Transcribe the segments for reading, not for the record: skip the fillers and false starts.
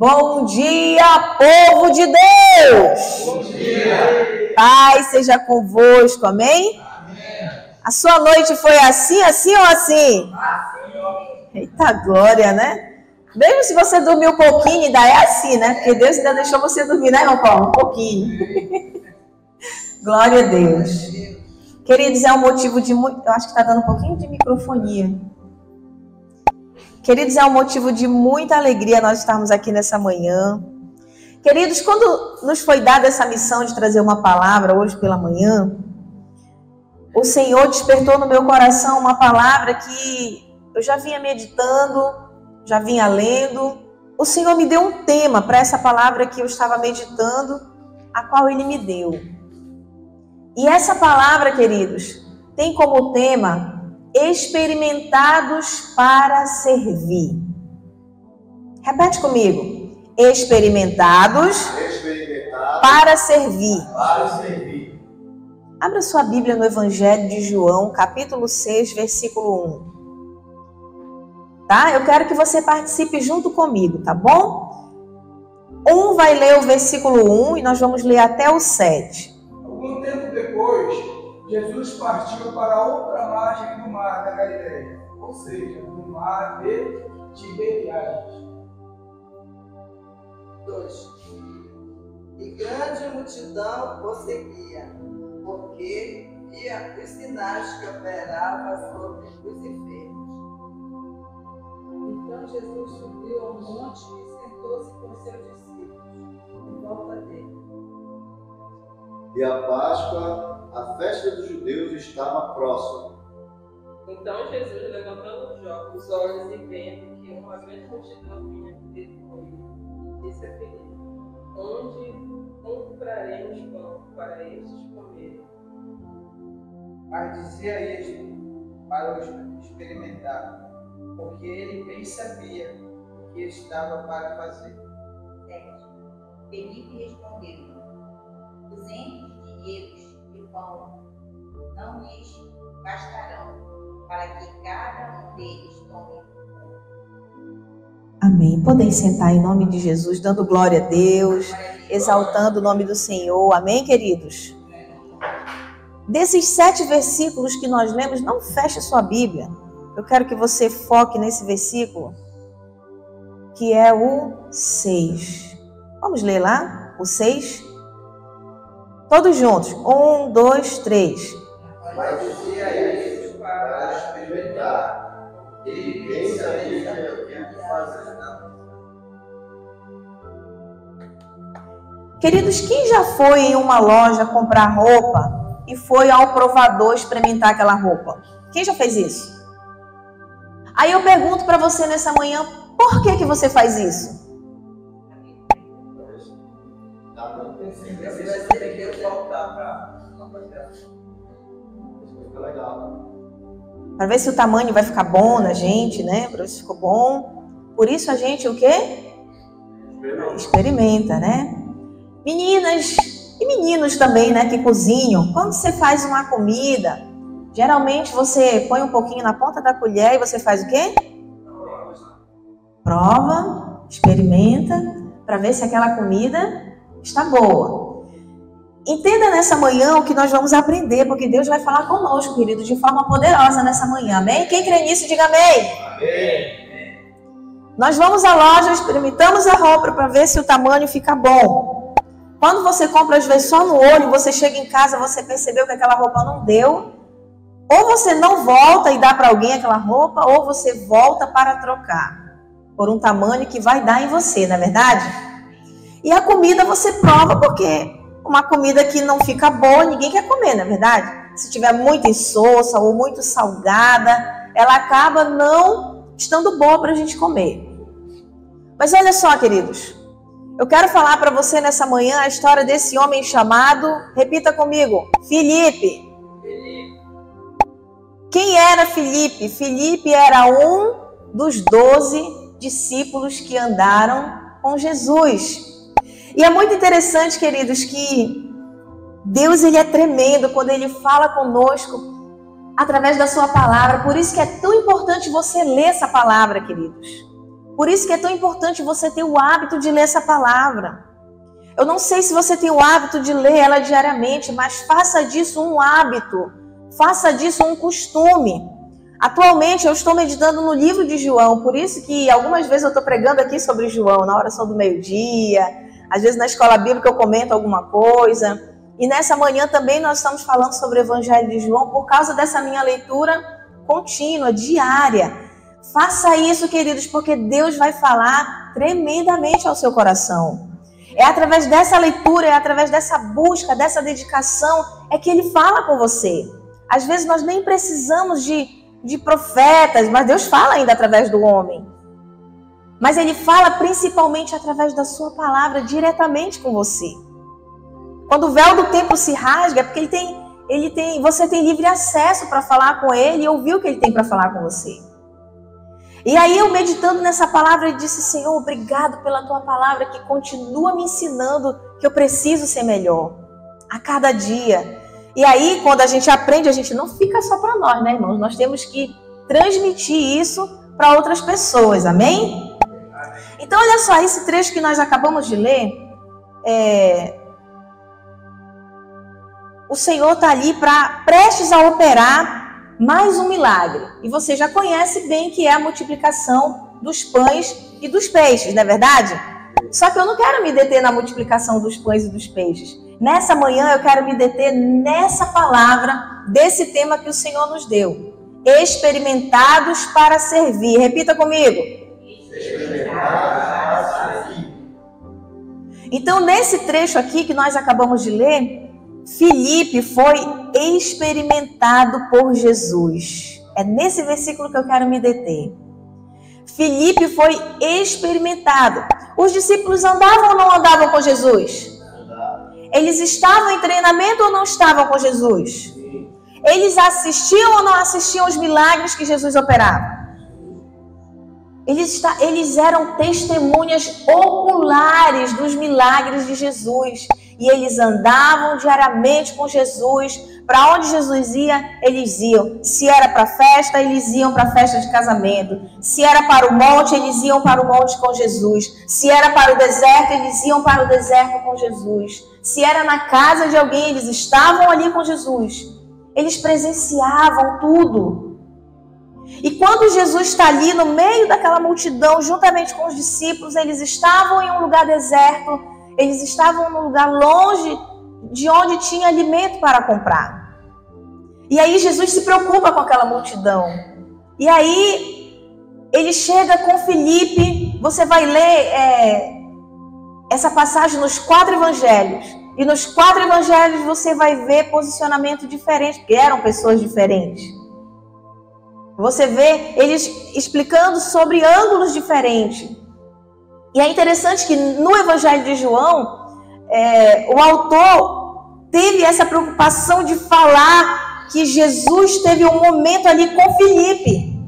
Bom dia, povo de Deus! Bom dia! Paz seja convosco, amém? Amém. A sua noite foi assim ou assim? Assim. Eita glória, né? Mesmo se você dormiu um pouquinho, ainda é assim, né? Porque Deus ainda deixou você dormir, né, irmão Paulo? Um pouquinho. Glória a Deus. Queridos, é um motivo de muito... Eu acho que está dando um pouquinho de microfonia. Queridos, é um motivo de muita alegria nós estarmos aqui nessa manhã. Queridos, quando nos foi dada essa missão de trazer uma palavra hoje pela manhã, o Senhor despertou no meu coração uma palavra que eu já vinha meditando, já vinha lendo. O Senhor me deu um tema para essa palavra que eu estava meditando, a qual Ele me deu. E essa palavra, queridos, tem como tema experimentados para servir. Repete comigo. Experimentados para servir. Abra sua Bíblia no Evangelho de João, capítulo 6, versículo 1. Tá? Eu quero que você participe junto comigo, tá bom? Um vai ler o versículo 1 e nós vamos ler até o 7. Algum tempo depois, Jesus partiu para outra margem do mar da Galileia, ou seja, do mar de Tiberíades. 2. E grande multidão o seguia, porque via os sinais que operava sobre os enfermos. Então Jesus subiu ao monte e sentou-se com seus discípulos em volta dele. E a Páscoa, a festa dos judeus, estava próxima. Então Jesus, levantando os olhos e vendo que uma grande multidão vinha ter com ele, disse a Filipe: onde compraremos pão para estes comerem? Mas dizia isto para os experimentar, porque ele bem sabia o que estava para fazer. 7. Felipe respondeu: 200 dinheiros de pão não lhes bastarão, para que cada um deles tome. Amém. Podem sentar em nome de Jesus, dando glória a Deus, exaltando o nome do Senhor. Amém, queridos? Desses 7 versículos que nós lemos, não feche sua Bíblia. Eu quero que você foque nesse versículo, que é o 6. Vamos ler lá? O 6? Todos juntos. 1, 2, 3. Mas dizia isso para experimentar, ele bem sabia o que fazer. Queridos, quem já foi em uma loja comprar roupa e foi ao provador experimentar aquela roupa? Quem já fez isso? Aí eu pergunto para você nessa manhã, por que você faz isso? Você vai ter que voltar para Legal. Para ver se o tamanho vai ficar bom na gente, né? Para ver se ficou bom. Por isso a gente o quê? Experimenta, né? Meninas e meninos também, né? Que cozinham. Quando você faz uma comida, geralmente você põe um pouquinho na ponta da colher e você faz o quê? Prova, experimenta, para ver se aquela comida está boa. Entenda nessa manhã o que nós vamos aprender, porque Deus vai falar conosco, querido, de forma poderosa nessa manhã, amém? Quem crê nisso, diga amém. Amém. Nós vamos à loja, experimentamos a roupa para ver se o tamanho fica bom. Quando você compra, às vezes, só no olho, você chega em casa, você percebeu que aquela roupa não deu, ou você não volta e dá para alguém aquela roupa, ou você volta para trocar por um tamanho que vai dar em você, não é verdade? E a comida você prova, porque uma comida que não fica boa, ninguém quer comer, não é verdade? Se tiver muito insossa ou muito salgada, ela acaba não estando boa para a gente comer. Mas olha só, queridos, eu quero falar para você nessa manhã a história desse homem chamado, repita comigo, Filipe. Quem era Filipe? Filipe era um dos 12 discípulos que andaram com Jesus. E é muito interessante, queridos, que Deus ele é tremendo quando Ele fala conosco através da sua palavra. Por isso que é tão importante você ler essa palavra, queridos. Por isso que é tão importante você ter o hábito de ler essa palavra. Eu não sei se você tem o hábito de ler ela diariamente, mas faça disso um hábito. Faça disso um costume. Atualmente eu estou meditando no livro de João, por isso que algumas vezes eu estou pregando aqui sobre João, na oração do meio-dia, às vezes na escola bíblica eu comento alguma coisa. E nessa manhã também nós estamos falando sobre o Evangelho de João por causa dessa minha leitura contínua, diária. Faça isso, queridos, porque Deus vai falar tremendamente ao seu coração. É através dessa leitura, é através dessa busca, dessa dedicação, é que Ele fala com você. Às vezes nós nem precisamos de profetas, mas Deus fala ainda através do homem. Mas Ele fala principalmente através da sua palavra, diretamente com você. Quando o véu do templo se rasga, é porque você tem livre acesso para falar com Ele e ouvir o que Ele tem para falar com você. E aí eu meditando nessa palavra, eu disse, Senhor, obrigado pela Tua palavra que continua me ensinando que eu preciso ser melhor a cada dia. E aí, quando a gente aprende, a gente não fica só para nós, né, irmãos? Nós temos que transmitir isso para outras pessoas, amém? Então, olha só, esse trecho que nós acabamos de ler, o Senhor está ali prestes a operar mais um milagre. E você já conhece bem que é a multiplicação dos pães e dos peixes, não é verdade? Só que eu não quero me deter na multiplicação dos pães e dos peixes. Nessa manhã eu quero me deter nessa palavra, desse tema que o Senhor nos deu. Experimentados para servir. Repita comigo. Experimentados para servir. Então, nesse trecho aqui que nós acabamos de ler, Filipe foi experimentado por Jesus. É nesse versículo que eu quero me deter. Filipe foi experimentado. Os discípulos andavam ou não andavam com Jesus? Eles estavam em treinamento ou não estavam com Jesus? Eles assistiam ou não assistiam os milagres que Jesus operava? Eles eram testemunhas oculares dos milagres de Jesus. E eles andavam diariamente com Jesus. Para onde Jesus ia, eles iam. Se era para festa, eles iam para a festa de casamento. Se era para o monte, eles iam para o monte com Jesus. Se era para o deserto, eles iam para o deserto com Jesus. Se era na casa de alguém, eles estavam ali com Jesus. Eles presenciavam tudo. E quando Jesus está ali no meio daquela multidão, juntamente com os discípulos, eles estavam em um lugar deserto, eles estavam num lugar longe de onde tinha alimento para comprar. E aí Jesus se preocupa com aquela multidão. E aí ele chega com Filipe. Você vai ler essa passagem nos 4 evangelhos. E nos 4 evangelhos você vai ver posicionamento diferente, porque eram pessoas diferentes. Você vê eles explicando sobre ângulos diferentes. E é interessante que no Evangelho de João, o autor teve essa preocupação de falar que Jesus teve um momento ali com Filipe.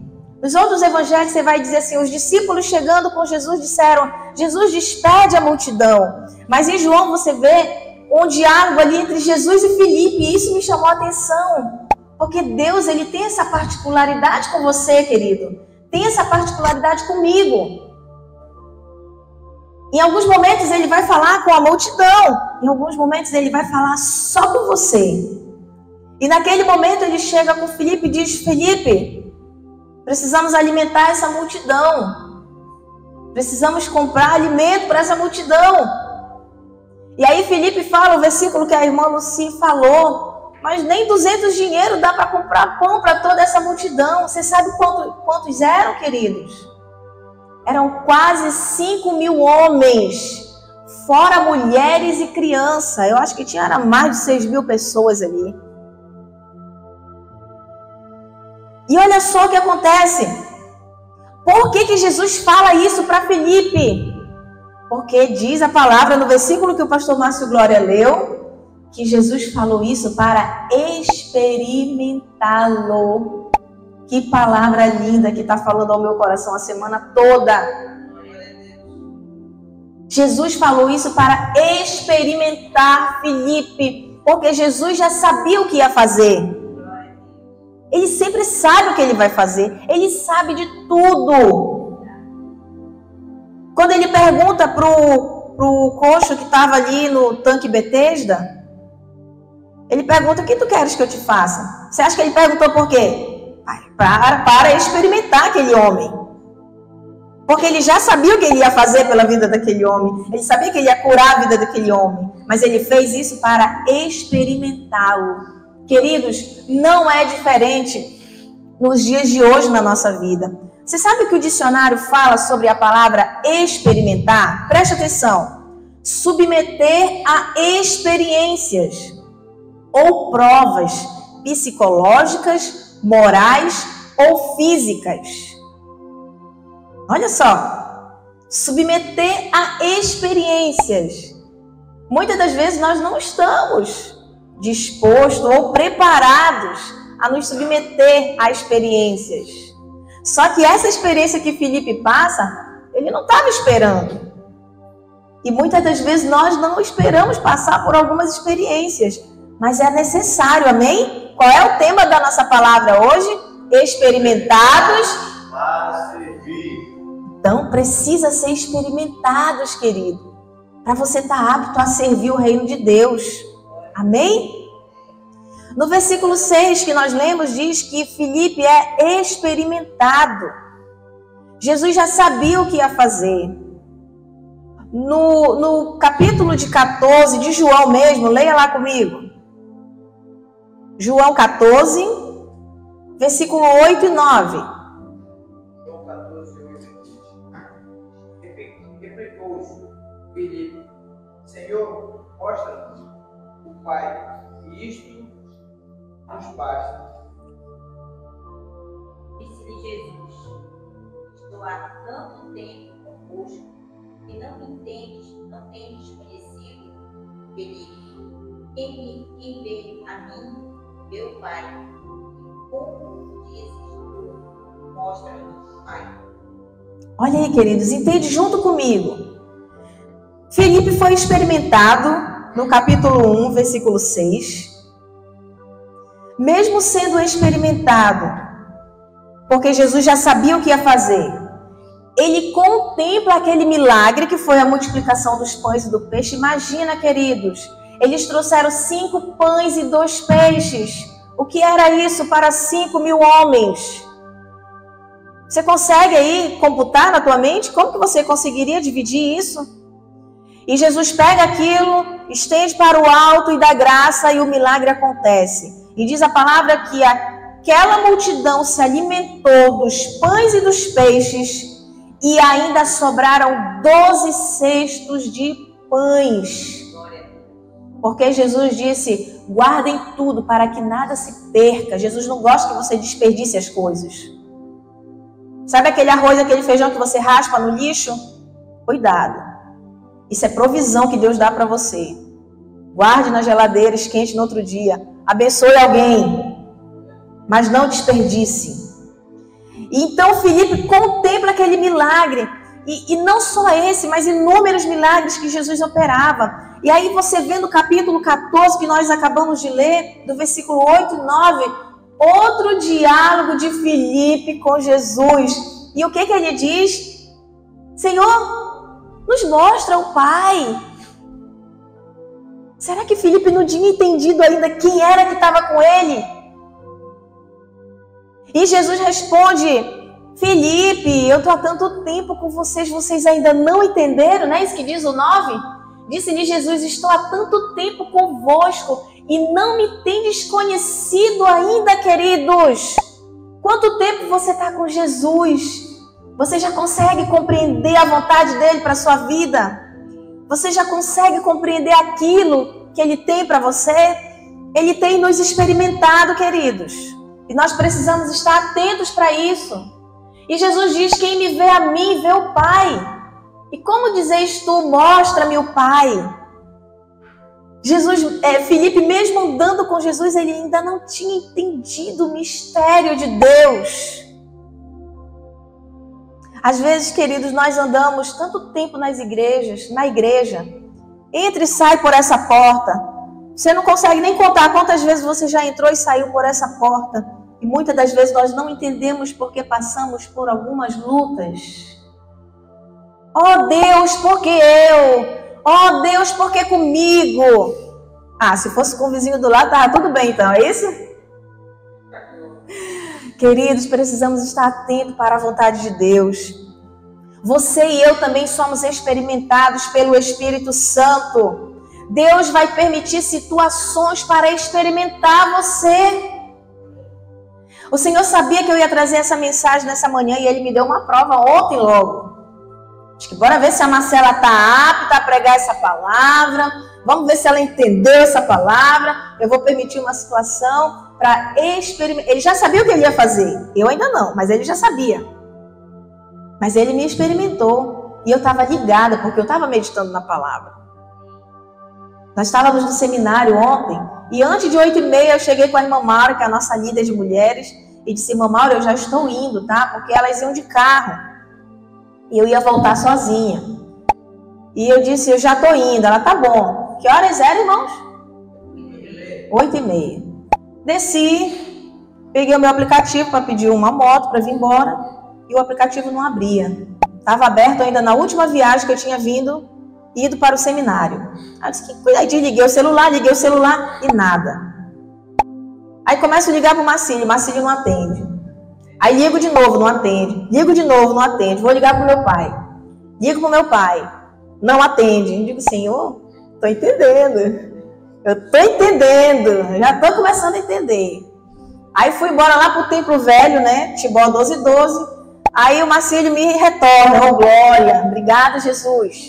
Nos outros evangelhos você vai dizer assim, os discípulos chegando com Jesus disseram, Jesus despede a multidão. Mas em João você vê um diálogo ali entre Jesus e Filipe, e isso me chamou a atenção. Porque Deus, Ele tem essa particularidade com você, querido. Tem essa particularidade comigo. Em alguns momentos Ele vai falar com a multidão. Em alguns momentos Ele vai falar só com você. E naquele momento Ele chega com Filipe e diz, Filipe, precisamos alimentar essa multidão. Precisamos comprar alimento para essa multidão. E aí Filipe fala o versículo que a irmã Lucy falou. Mas nem 200 dinheiro dá para comprar pão para toda essa multidão. Você sabe quantos eram, queridos? Eram quase 5.000 homens, fora mulheres e crianças. Eu acho que tinha mais de 6.000 pessoas ali. E olha só o que acontece. Por que Jesus fala isso para Filipe? Porque diz a palavra no versículo que o pastor Márcio Glória leu, que Jesus falou isso para experimentá-lo. Que palavra linda que está falando ao meu coração a semana toda. Jesus falou isso para experimentar Filipe, porque Jesus já sabia o que ia fazer. Ele sempre sabe o que ele vai fazer. Ele sabe de tudo. Quando ele pergunta pro coxo que estava ali no tanque Betesda, ele pergunta: o que tu queres que eu te faça? Você acha que ele perguntou por quê? Para experimentar aquele homem. Porque ele já sabia o que ele ia fazer pela vida daquele homem. Ele sabia que ele ia curar a vida daquele homem. Mas ele fez isso para experimentá-lo. Queridos, não é diferente nos dias de hoje na nossa vida. Você sabe o que o dicionário fala sobre a palavra experimentar? Preste atenção. Submeter a experiências ou provas psicológicas, morais ou físicas. Olha só. Submeter a experiências. Muitas das vezes nós não estamos dispostos ou preparados a nos submeter a experiências. Só que essa experiência que Felipe passa, ele não estava esperando. E muitas das vezes nós não esperamos passar por algumas experiências, mas é necessário, amém? Qual é o tema da nossa palavra hoje? Experimentados para servir. Então precisa ser experimentados, querido, para você estar apto a servir o reino de Deus. Amém? No versículo 6 que nós lemos, diz que Felipe é experimentado. Jesus já sabia o que ia fazer. No capítulo de 14 de João mesmo, leia lá comigo. João 14, versículo 8 e 9. João 14, 8 e 9. Replicou Filipe: Senhor, mostra-nos o Pai, e isto nos basta. Disse-lhe Jesus: Estou há tanto tempo convosco e não me entendes, não tendes conhecido. Felipe, quem veio a mim, meu Pai. E como dizes tu, mostra-nos o Pai. Olha aí, queridos, entende junto comigo. Felipe foi experimentado no capítulo 1, versículo 6. Mesmo sendo experimentado, porque Jesus já sabia o que ia fazer, ele contempla aquele milagre que foi a multiplicação dos pães e do peixe. Imagina, queridos, eles trouxeram 5 pães e 2 peixes. O que era isso para 5.000 homens? Você consegue aí computar na tua mente? Como que você conseguiria dividir isso? E Jesus pega aquilo, estende para o alto e dá graça, e o milagre acontece. E diz a palavra que aquela multidão se alimentou dos pães e dos peixes, e ainda sobraram 12 cestos de pães. Porque Jesus disse: guardem tudo para que nada se perca. Jesus não gosta que você desperdice as coisas. Sabe aquele arroz, aquele feijão que você raspa no lixo? Cuidado. Isso é provisão que Deus dá para você. Guarde na geladeira, esquente no outro dia. Abençoe alguém, mas não desperdice. Então Felipe contempla aquele milagre. E não só esse, mas inúmeros milagres que Jesus operava. E aí você vê no capítulo 14, que nós acabamos de ler, do versículo 8 e 9, outro diálogo de Felipe com Jesus. E o que ele diz? Senhor, nos mostra o Pai. Será que Felipe não tinha entendido ainda quem era que estava com ele? E Jesus responde: Felipe, eu estou há tanto tempo com vocês, vocês ainda não entenderam, não é isso que diz o 9? Disse-lhe Jesus: estou há tanto tempo convosco e não me tendes conhecido ainda, queridos. Quanto tempo você está com Jesus? Você já consegue compreender a vontade dele para a sua vida? Você já consegue compreender aquilo que ele tem para você? Ele tem nos experimentado, queridos. E nós precisamos estar atentos para isso. E Jesus diz: quem me vê a mim, vê o Pai. E como dizes tu, mostra-me o Pai? Felipe, mesmo andando com Jesus, ele ainda não tinha entendido o mistério de Deus. Às vezes, queridos, nós andamos tanto tempo na igreja, entra e sai por essa porta. Você não consegue nem contar quantas vezes você já entrou e saiu por essa porta. E muitas das vezes nós não entendemos porque passamos por algumas lutas. Oh Deus, por que eu? Oh Deus, por que comigo? Ah, se fosse com o vizinho do lado, tá tudo bem então, é isso? Queridos, precisamos estar atentos para a vontade de Deus. Você e eu também somos experimentados pelo Espírito Santo. Deus vai permitir situações para experimentar você. O Senhor sabia que eu ia trazer essa mensagem nessa manhã e Ele me deu uma prova ontem logo. Acho que bora ver se a Marcela está apta a pregar essa palavra. Vamos ver se ela entendeu essa palavra. Eu vou permitir uma situação para experimentar. Ele já sabia o que ele ia fazer. Eu ainda não, mas ele já sabia. Mas ele me experimentou. E eu estava ligada, porque eu estava meditando na palavra. Nós estávamos no seminário ontem. E antes de 8h30 eu cheguei com a irmã Maura, que é a nossa líder de mulheres. E disse, irmã Maura, eu já estou indo, tá? Porque elas iam de carro. E eu ia voltar sozinha. E eu disse, eu já estou indo. Ela, tá bom. Que horas eram, irmãos? 8h30. Desci, peguei o meu aplicativo para pedir uma moto para vir embora. E o aplicativo não abria. Estava aberto ainda na última viagem que eu tinha ido para o seminário. Aí desliguei o celular e nada. Aí começo a ligar para o Marcílio não atende. Aí ligo de novo, não atende. Ligo de novo, não atende. Vou ligar para o meu pai. Ligo para o meu pai. Não atende. Eu digo, Senhor, estou entendendo. Eu estou entendendo. Já estou começando a entender. Aí fui embora lá para o Templo Velho, né? Tibó 12:12. Aí o Marcílio me retorna. Oh, glória. Obrigada, Jesus.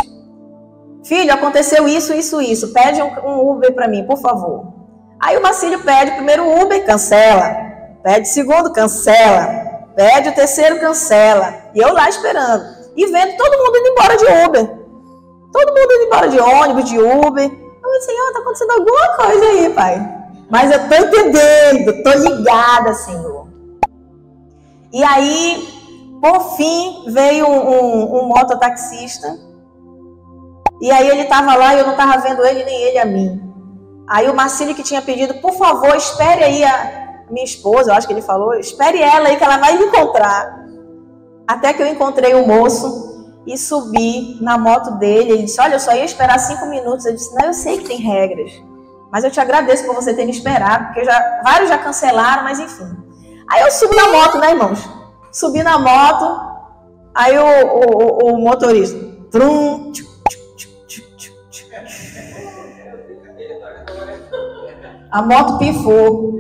Filho, aconteceu isso. Pede um Uber para mim, por favor. Aí o Marcílio pede o primeiro Uber, cancela. Pede o segundo, cancela. Pede o terceiro, cancela. E eu lá esperando. E vendo todo mundo indo embora de Uber. Todo mundo indo embora de ônibus, de Uber. Eu falei, Senhor, está acontecendo alguma coisa aí, Pai. Mas eu estou entendendo, estou ligada, Senhor. E aí, por fim, veio um mototaxista. E aí ele estava lá e eu não estava vendo ele, nem ele a mim. Aí o Marcílio que tinha pedido, por favor, espere aí a minha esposa, eu acho que ele falou, espere ela aí que ela vai me encontrar. Até que eu encontrei o moço e subi na moto dele. Ele disse, olha, eu só ia esperar 5 minutos. Eu disse, não, eu sei que tem regras, mas eu te agradeço por você ter me esperado, porque vários já cancelaram, mas enfim. Aí eu subo na moto, né, irmãos? Subi na moto, aí o motorista, trum, tchum, a moto pifou.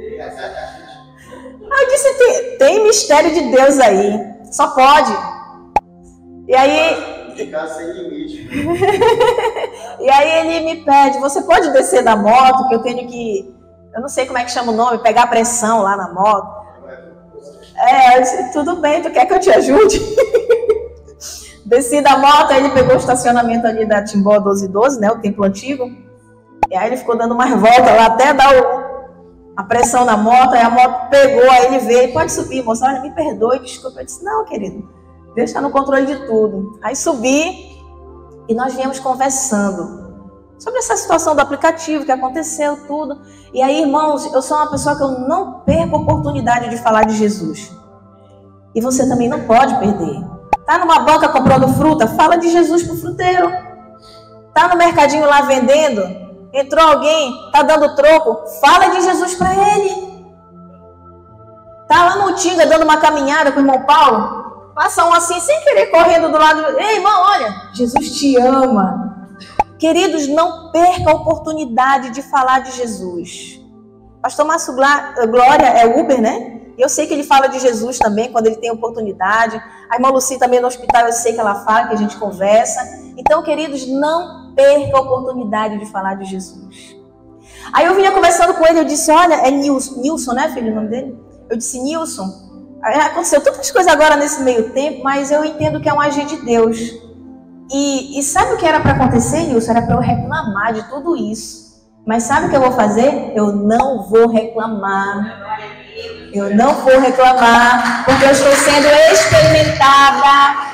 Aí eu disse, tem mistério de Deus aí. Só pode. E aí... Ficar sem limite. E aí ele me pede, você pode descer da moto, que eu tenho que... Eu não sei como é que chama o nome, pegar a pressão lá na moto. Eu disse, tudo bem, tu quer que eu te ajude? Desci da moto, aí ele pegou o estacionamento ali da Timbó 12:12, né, o templo antigo. E aí ele ficou dando umas voltas lá até dar a pressão na moto. Aí a moto pegou, aí ele veio, pode subir, moça, olha, me perdoe, desculpa. Eu disse, não, querido, Deus está no controle de tudo. Aí subi e nós viemos conversando sobre essa situação do aplicativo, que aconteceu, tudo. E aí, irmãos, eu sou uma pessoa que eu não perco a oportunidade de falar de Jesus. E você também não pode perder. Tá numa banca comprando fruta? Fala de Jesus pro fruteiro. Tá no mercadinho lá vendendo? Entrou alguém, tá dando troco? Fala de Jesus para ele. Tá lá no Tinga dando uma caminhada com o irmão Paulo? Passa um assim, sem querer, correndo do lado. Ei, irmão, olha, Jesus te ama. Queridos, não perca a oportunidade de falar de Jesus. Pastor Márcio Glória é Uber, né? Eu sei que ele fala de Jesus também, quando ele tem oportunidade. A irmã Lucy também no hospital, eu sei que ela fala, que a gente conversa. Então, queridos, não perca a oportunidade de falar de Jesus. Aí eu vinha conversando com ele, eu disse, olha, é Nilson, né, filho, o nome dele? Eu disse, Nilson, aconteceu tantas coisas agora nesse meio tempo, mas eu entendo que é um agir de Deus. E sabe o que era para acontecer, Nilson? Era para eu reclamar de tudo isso. Mas sabe o que eu vou fazer? Eu não vou reclamar. Eu não vou reclamar, porque eu estou sendo experimentada.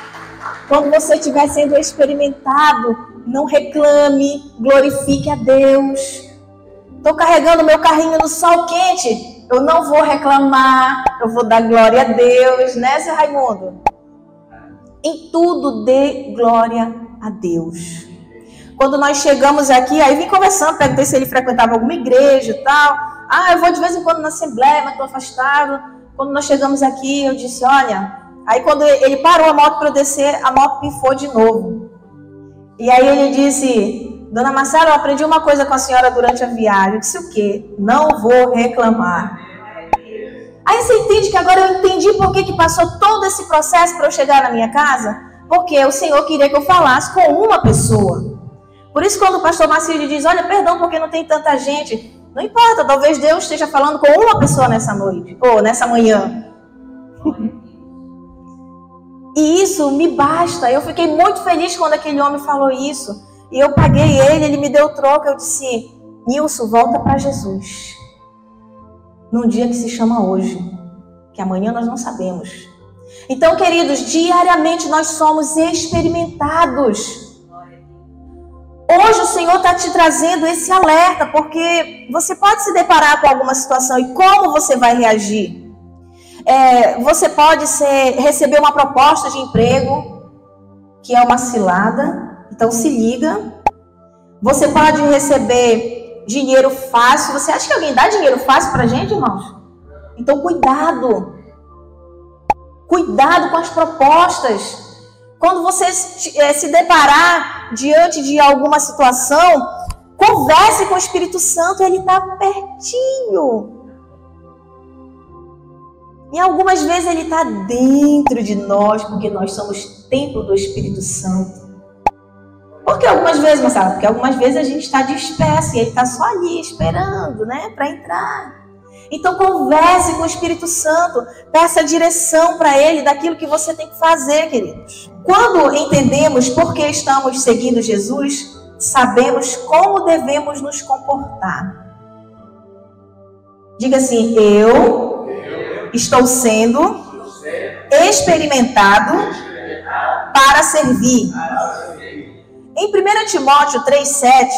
Quando você estiver sendo experimentado, não reclame, glorifique a Deus. Estou carregando meu carrinho no sol quente, eu não vou reclamar, eu vou dar glória a Deus, né, seu Raimundo? Em tudo dê glória a Deus. Quando nós chegamos aqui, aí vim conversando, perguntei se ele frequentava alguma igreja e tal. Eu vou de vez em quando na assembleia, mas estou afastado. Quando nós chegamos aqui, eu disse, olha... Aí quando ele parou a moto para eu descer, a moto pifou de novo. E aí ele disse, Dona Marcela, eu aprendi uma coisa com a senhora durante a viagem. Eu disse, o quê? Não vou reclamar. Aí você entende que agora eu entendi por que passou todo esse processo para eu chegar na minha casa? Porque o Senhor queria que eu falasse com uma pessoa. Por isso quando o pastor Marcílio diz, olha, perdão porque não tem tanta gente. Não importa, talvez Deus esteja falando com uma pessoa nessa noite, ou nessa manhã. E isso me basta. Eu fiquei muito feliz quando aquele homem falou isso. E eu paguei ele me deu troco. Eu disse, Nilson, volta para Jesus. Num dia que se chama hoje. Que amanhã nós não sabemos. Então, queridos, diariamente nós somos experimentados. Hoje o Senhor está te trazendo esse alerta. Porque você pode se deparar com alguma situação. E como você vai reagir? Você pode receber uma proposta de emprego, que é uma cilada, então se liga. Você pode receber dinheiro fácil. Você acha que alguém dá dinheiro fácil pra gente, irmãos? Então cuidado. Cuidado com as propostas. Quando você se deparar diante de alguma situação, converse com o Espírito Santo, ele está pertinho. E algumas vezes ele está dentro de nós, porque nós somos templo do Espírito Santo. Por que algumas vezes, Marcelo? Porque algumas vezes a gente está disperso e ele está só ali esperando, né, para entrar. Então converse com o Espírito Santo, peça direção para ele daquilo que você tem que fazer, queridos. Quando entendemos por que estamos seguindo Jesus, sabemos como devemos nos comportar. Diga assim, eu estou sendo experimentado para servir. Em 1 Timóteo 3,7,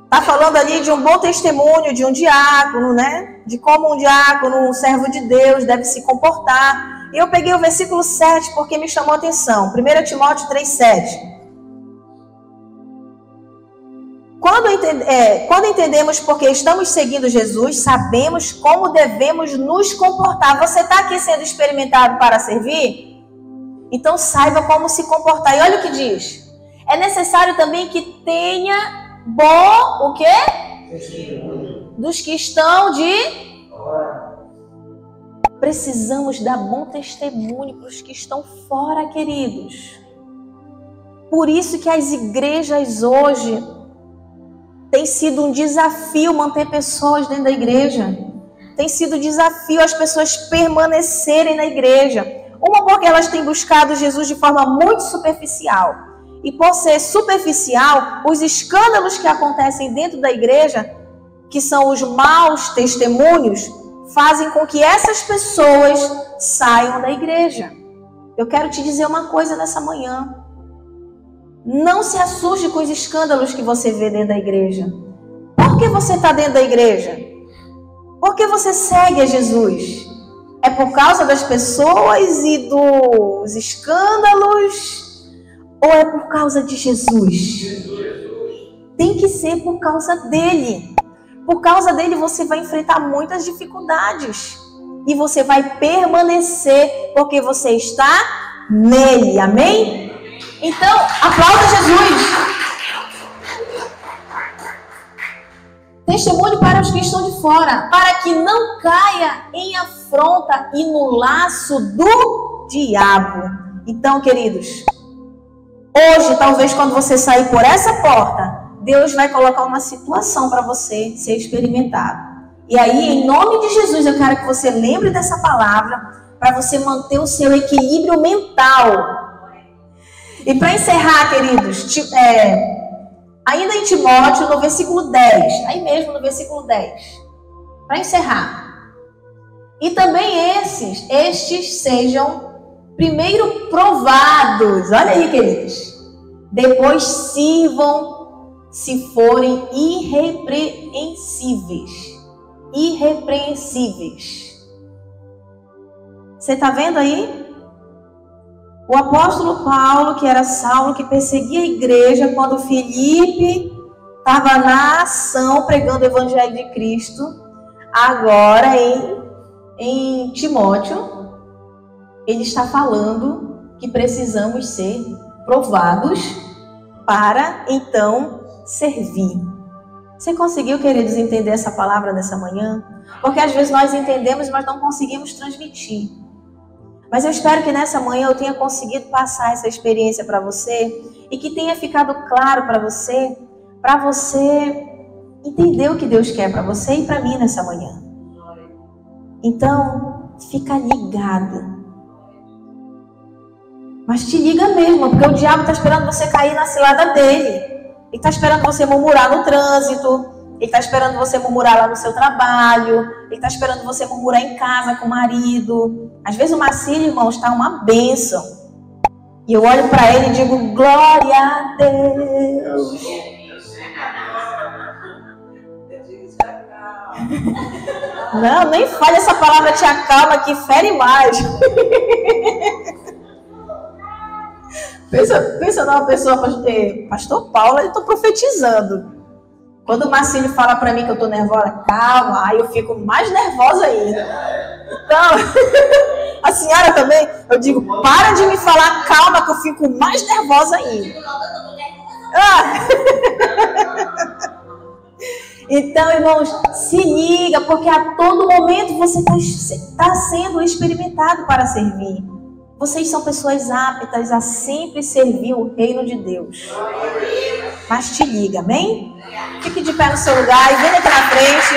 está falando ali de um bom testemunho de um diácono, né? De como um diácono, um servo de Deus, deve se comportar. E eu peguei o versículo 7 porque me chamou a atenção. 1 Timóteo 3,7. Quando entendemos porque estamos seguindo Jesus, sabemos como devemos nos comportar. Você está aqui sendo experimentado para servir? Então saiba como se comportar. E olha o que diz. É necessário também que tenha bom, o quê? Dos que estão de... Precisamos dar bom testemunho para os que estão fora, queridos. Por isso que as igrejas hoje... Tem sido um desafio manter pessoas dentro da igreja. Tem sido um desafio as pessoas permanecerem na igreja. Uma porque elas têm buscado Jesus de forma muito superficial. E por ser superficial, os escândalos que acontecem dentro da igreja, que são os maus testemunhos, fazem com que essas pessoas saiam da igreja. Eu quero te dizer uma coisa nessa manhã. Não se assuste com os escândalos que você vê dentro da igreja. Por que você está dentro da igreja? Por que você segue a Jesus? É por causa das pessoas e dos escândalos? Ou é por causa de Jesus? Tem que ser por causa dele. Por causa dele você vai enfrentar muitas dificuldades. E você vai permanecer porque você está nele. Amém? Então, aplauda Jesus. Testemunho para os que estão de fora, para que não caia em afronta e no laço do diabo. Então, queridos, hoje, talvez quando você sair por essa porta, Deus vai colocar uma situação para você ser experimentado. E aí, em nome de Jesus, eu quero que você lembre dessa palavra para você manter o seu equilíbrio mental. E para encerrar, queridos, ainda em Timóteo, no versículo 10, aí mesmo no versículo 10, para encerrar. E também estes sejam primeiro provados, olha aí, queridos, depois sirvam se forem irrepreensíveis. Irrepreensíveis. Você está vendo aí? O apóstolo Paulo, que era Saulo, que perseguia a igreja, quando Filipe estava na ação pregando o evangelho de Cristo, agora em Timóteo, ele está falando que precisamos ser provados para então servir. Você conseguiu, queridos, entender essa palavra nessa manhã? Porque às vezes nós entendemos, mas não conseguimos transmitir. Mas eu espero que nessa manhã eu tenha conseguido passar essa experiência para você e que tenha ficado claro para você entender o que Deus quer para você e para mim nessa manhã. Então, fica ligado. Mas te liga mesmo, porque o diabo está esperando você cair na cilada dele. Ele está esperando você murmurar no trânsito. Ele está esperando você murmurar lá no seu trabalho. Ele está esperando você murmurar em casa com o marido. Às vezes o Marcílio, irmão, está uma bênção. E eu olho para ele e digo, glória a Deus. Não, nem fale essa palavra te acalma que fere mais. Pensa numa pessoa, pastor Paulo, eu estou profetizando. Quando o Marcílio fala para mim que eu estou nervosa, calma, aí eu fico mais nervosa ainda. Então, a senhora também, eu digo, para de me falar calma que eu fico mais nervosa ainda. Então, irmãos, se liga, porque a todo momento você está sendo experimentado para servir. Vocês são pessoas aptas a sempre servir o reino de Deus. Mas te liga, amém? Fique de pé no seu lugar e venha aqui na frente.